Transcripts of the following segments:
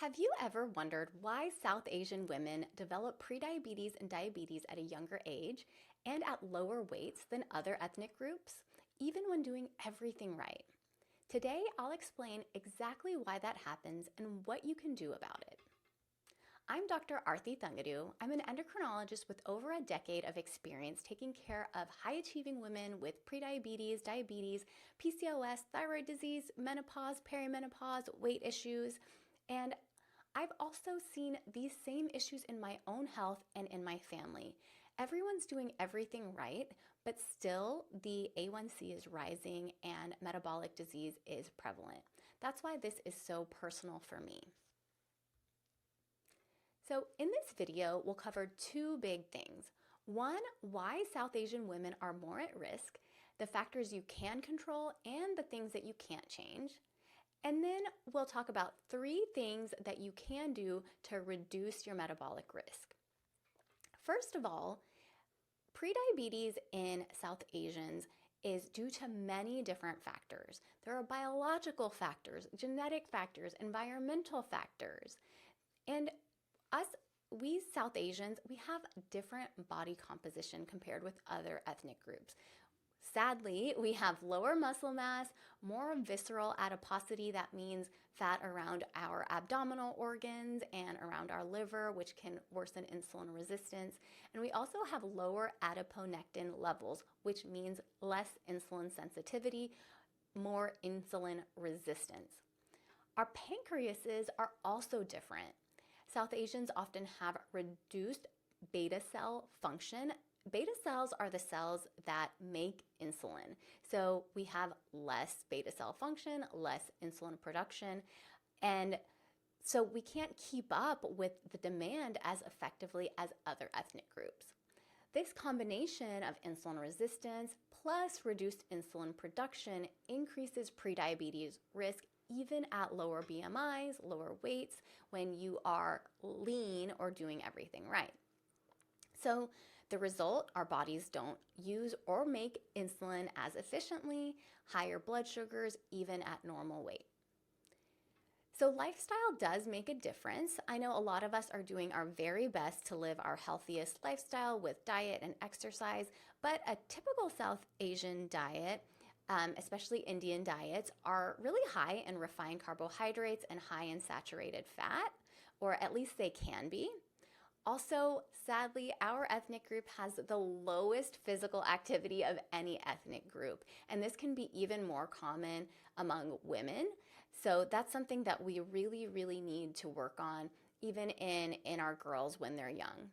Have you ever wondered why South Asian women develop prediabetes and diabetes at a younger age and at lower weights than other ethnic groups, even when doing everything right? Today, I'll explain exactly why that happens and what you can do about it. I'm Dr. Arti Thangudu. I'm an endocrinologist with over a decade of experience taking care of high-achieving women with prediabetes, diabetes, PCOS, thyroid disease, menopause, perimenopause, weight issues, and I've also seen these same issues in my own health and in my family. Everyone's doing everything right, but still the A1C is rising and metabolic disease is prevalent. That's why this is so personal for me. So in this video, we'll cover two big things. One, why South Asian women are more at risk, the factors you can control, and the things that you can't change. And then we'll talk about three things that you can do to reduce your metabolic risk. First of all, prediabetes in South Asians is due to many different factors. There are biological factors, genetic factors, environmental factors. And we South Asians, we have different body composition compared with other ethnic groups. Sadly, we have lower muscle mass, more visceral adiposity, that means fat around our abdominal organs and around our liver, which can worsen insulin resistance. And we also have lower adiponectin levels, which means less insulin sensitivity, more insulin resistance. Our pancreases are also different. South Asians often have reduced beta cell function. Beta cells are the cells that make insulin. So we have less beta cell function, less insulin production, and so we can't keep up with the demand as effectively as other ethnic groups. This combination of insulin resistance plus reduced insulin production increases prediabetes risk even at lower BMIs, lower weights, when you are lean or doing everything right. So the result, our bodies don't use or make insulin as efficiently, higher blood sugars, even at normal weight. So lifestyle does make a difference. I know a lot of us are doing our very best to live our healthiest lifestyle with diet and exercise, but a typical South Asian diet, especially Indian diets, are really high in refined carbohydrates and high in saturated fat, or at least they can be. Also, sadly, our ethnic group has the lowest physical activity of any ethnic group, and this can be even more common among women. So that's something that we really need to work on, even in our girls when they're young.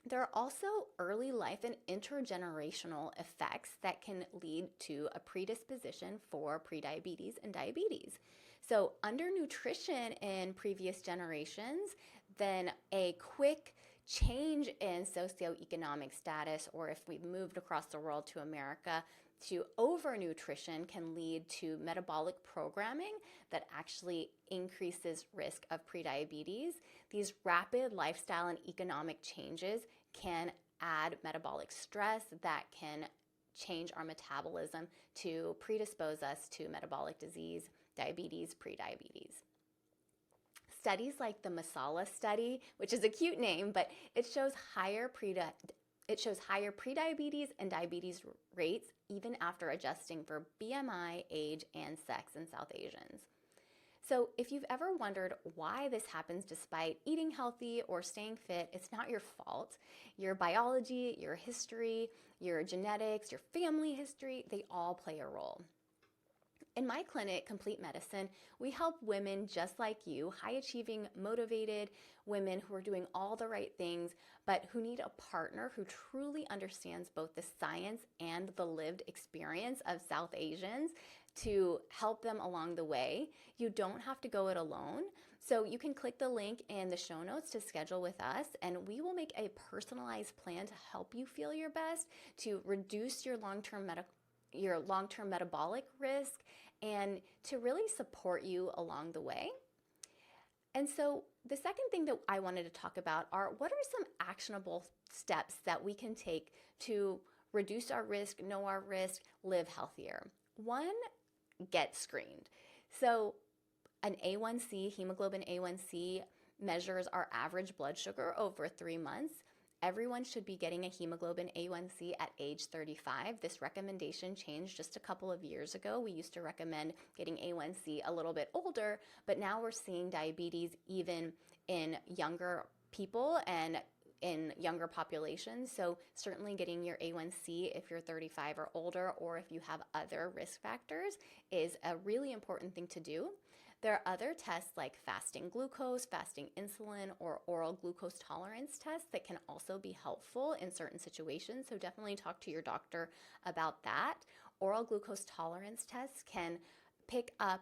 There are also early life and intergenerational effects that can lead to a predisposition for prediabetes and diabetes. So undernutrition in previous generations, then a quick change in socioeconomic status, or if we've moved across the world to America, to overnutrition can lead to metabolic programming that actually increases risk of prediabetes. These rapid lifestyle and economic changes can add metabolic stress that can change our metabolism to predispose us to metabolic disease, diabetes, prediabetes. Studies like the MASALA study, which is a cute name, but it shows higher prediabetes and diabetes rates even after adjusting for BMI, age, and sex in South Asians. So if you've ever wondered why this happens despite eating healthy or staying fit, it's not your fault. Your biology, your history, your genetics, your family history, they all play a role. In my clinic, Complete Medicine, we help women just like you, high-achieving, motivated women who are doing all the right things, but who need a partner who truly understands both the science and the lived experience of South Asians to help them along the way. You don't have to go it alone. So you can click the link in the show notes to schedule with us, and we will make a personalized plan to help you feel your best, to reduce your long-term metabolic risk, and to really support you along the way. And so the second thing that I wanted to talk about are what are some actionable steps that we can take to reduce our risk, know our risk, live healthier. One, get screened. So An A1C, hemoglobin A1C, measures our average blood sugar over 3 months. Everyone should be getting a hemoglobin A1C at age 35. This recommendation changed just a couple of years ago. We used to recommend getting A1C a little bit older, but now we're seeing diabetes even in younger people and in younger populations. So certainly getting your A1C if you're 35 or older, or if you have other risk factors, is a really important thing to do. There are other tests like fasting glucose, fasting insulin, or oral glucose tolerance tests that can also be helpful in certain situations. So definitely talk to your doctor about that. Oral glucose tolerance tests can pick up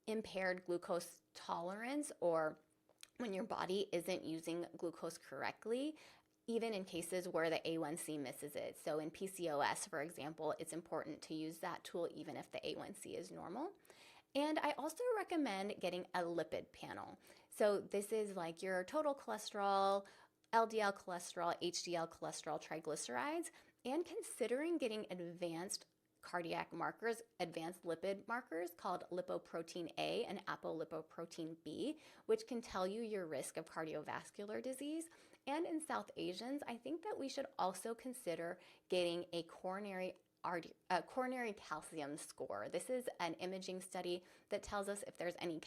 impaired glucose tolerance, or when your body isn't using glucose correctly, even in cases where the A1C misses it. So in PCOS, for example, it's important to use that tool even if the A1C is normal. And I also recommend getting a lipid panel. So this is like your total cholesterol, LDL cholesterol, HDL cholesterol, triglycerides, and considering getting advanced cardiac markers, advanced lipid markers called lipoprotein A and apolipoprotein B, which can tell you your risk of cardiovascular disease. And in South Asians, I think that we should also consider getting a coronary calcium score. This is an imaging study that tells us if there's any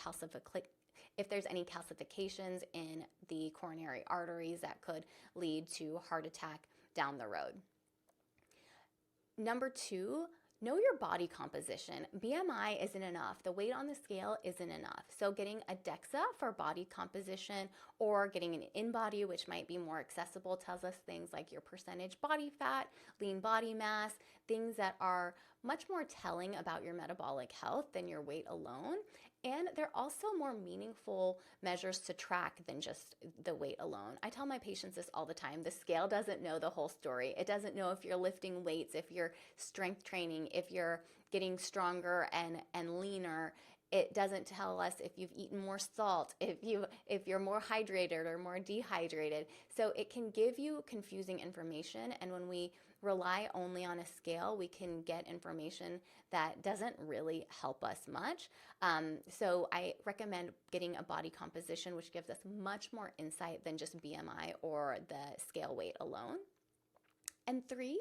calcifications in the coronary arteries that could lead to heart attack down the road. Number 2, know your body composition. BMI isn't enough. The weight on the scale isn't enough. So getting a DEXA for body composition, or getting an InBody, which might be more accessible, tells us things like your percentage body fat, lean body mass, things that are much more telling about your metabolic health than your weight alone. And they're also more meaningful measures to track than just the weight alone. I tell my patients this all the time. The scale doesn't know the whole story. It doesn't know if you're lifting weights, if you're strength training, if you're getting stronger and leaner. It doesn't tell us if you've eaten more salt, if you're more hydrated or more dehydrated. So it can give you confusing information, and when we rely only on a scale, we can get information that doesn't really help us much. So I recommend getting a body composition, which gives us much more insight than just BMI or the scale weight alone. And 3,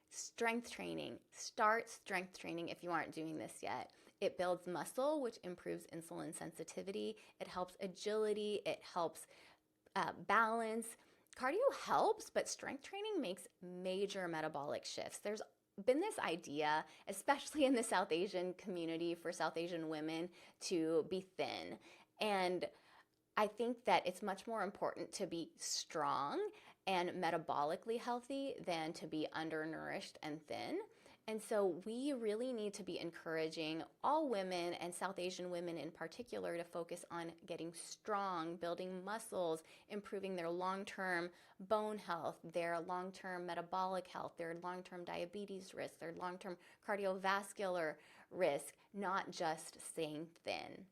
strength training. Start strength training if you aren't doing this yet. It builds muscle, which improves insulin sensitivity. It helps agility. It helps balance. Cardio helps, but strength training makes major metabolic shifts. There's been this idea, especially in the South Asian community, for South Asian women to be thin. And I think that it's much more important to be strong and metabolically healthy than to be undernourished and thin. And so we really need to be encouraging all women, and South Asian women in particular, to focus on getting strong, building muscles, improving their long-term bone health, their long-term metabolic health, their long-term diabetes risk, their long-term cardiovascular risk, not just staying thin.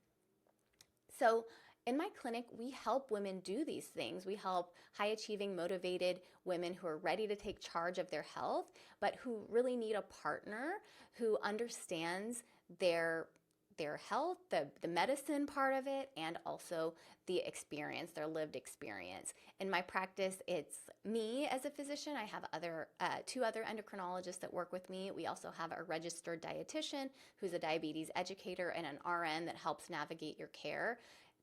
So in my clinic, we help women do these things. We help high-achieving, motivated women who are ready to take charge of their health, but who really need a partner who understands their health, the medicine part of it, and also the experience, their lived experience. In my practice, it's me as a physician. I have 2 other endocrinologists that work with me. We also have a registered dietitian who's a diabetes educator, and an RN that helps navigate your care.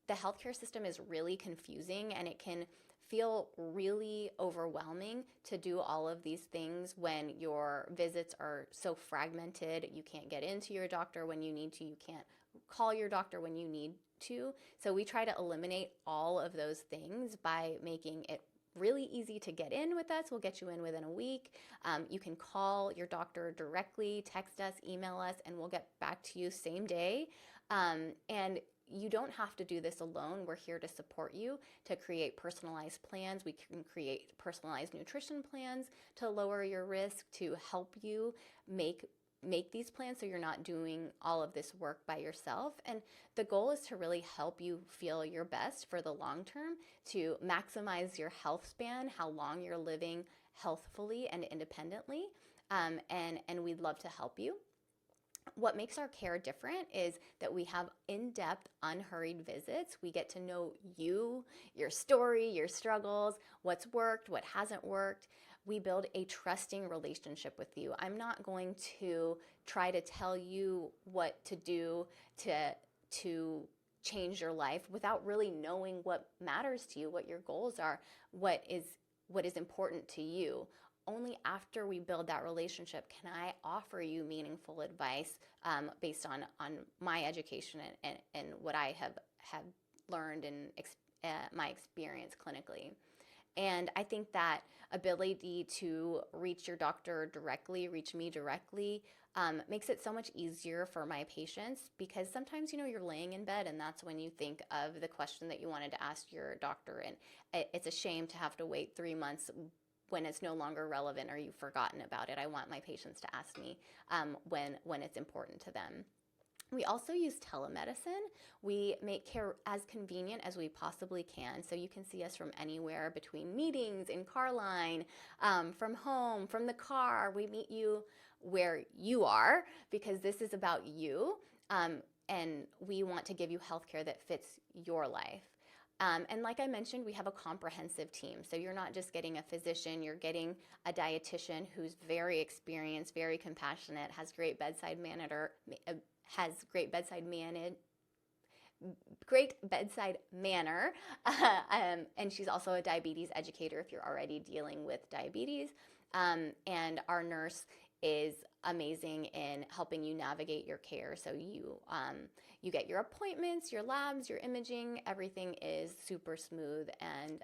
The healthcare system is really confusing, and it can feel really overwhelming to do all of these things when your visits are so fragmented. You can't get into your doctor when you need to. You can't call your doctor when you need to. So we try to eliminate all of those things by making it really easy to get in with us. We'll get you in within a week. You can call your doctor directly, text us, email us, and we'll get back to you same day. And you don't have to do this alone. We're here to support you to create personalized plans. We can create personalized nutrition plans to lower your risk, to help you make these plans so you're not doing all of this work by yourself. And the goal is to really help you feel your best for the long term, to maximize your health span, how long you're living healthfully and independently. And we'd love to help you. What makes our care different is that we have in-depth, unhurried visits. We get to know you, your story, your struggles, what's worked, what hasn't worked. We build a trusting relationship with you. I'm not going to try to tell you what to do to change your life without really knowing what matters to you, what your goals are, what is important to you. Only after we build that relationship can I offer you meaningful advice based on my education and what I have learned and my experience clinically. And I think that ability to reach your doctor directly, reach me directly, makes it so much easier for my patients, because sometimes, you're laying in bed and that's when you think of the question that you wanted to ask your doctor. And it's a shame to have to wait 3 months when it's no longer relevant or you've forgotten about it. I want my patients to ask me when it's important to them. We also use telemedicine. We make care as convenient as we possibly can. So you can see us from anywhere, between meetings, in car line, from home, from the car. We meet you where you are, because this is about you. And we want to give you healthcare that fits your life. And like I mentioned, we have a comprehensive team. So you're not just getting a physician, you're getting a dietitian who's very experienced, very compassionate, has great bedside manner, and she's also a diabetes educator if you're already dealing with diabetes. And our nurse is amazing in helping you navigate your care. So you get your appointments, your labs, your imaging, everything is super smooth, and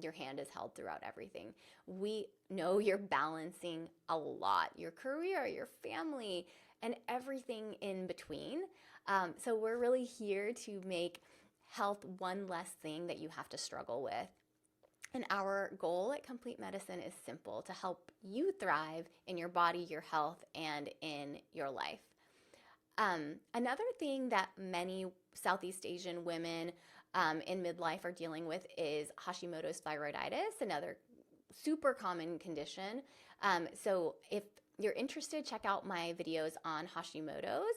your hand is held throughout everything. We know you're balancing a lot, your career, your family, and everything in between. So we're really here to make health one less thing that you have to struggle with. And our goal at Complete Medicine is simple: to help you thrive in your body, your health, and in your life. Another thing that many Southeast Asian women in midlife are dealing with is Hashimoto's thyroiditis, another super common condition. So if you're interested, check out my videos on Hashimoto's,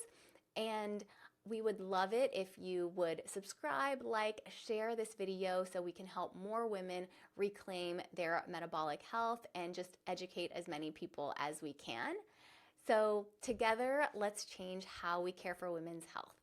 and we would love it if you would subscribe, like, share this video so we can help more women reclaim their metabolic health and just educate as many people as we can. So together, let's change how we care for women's health.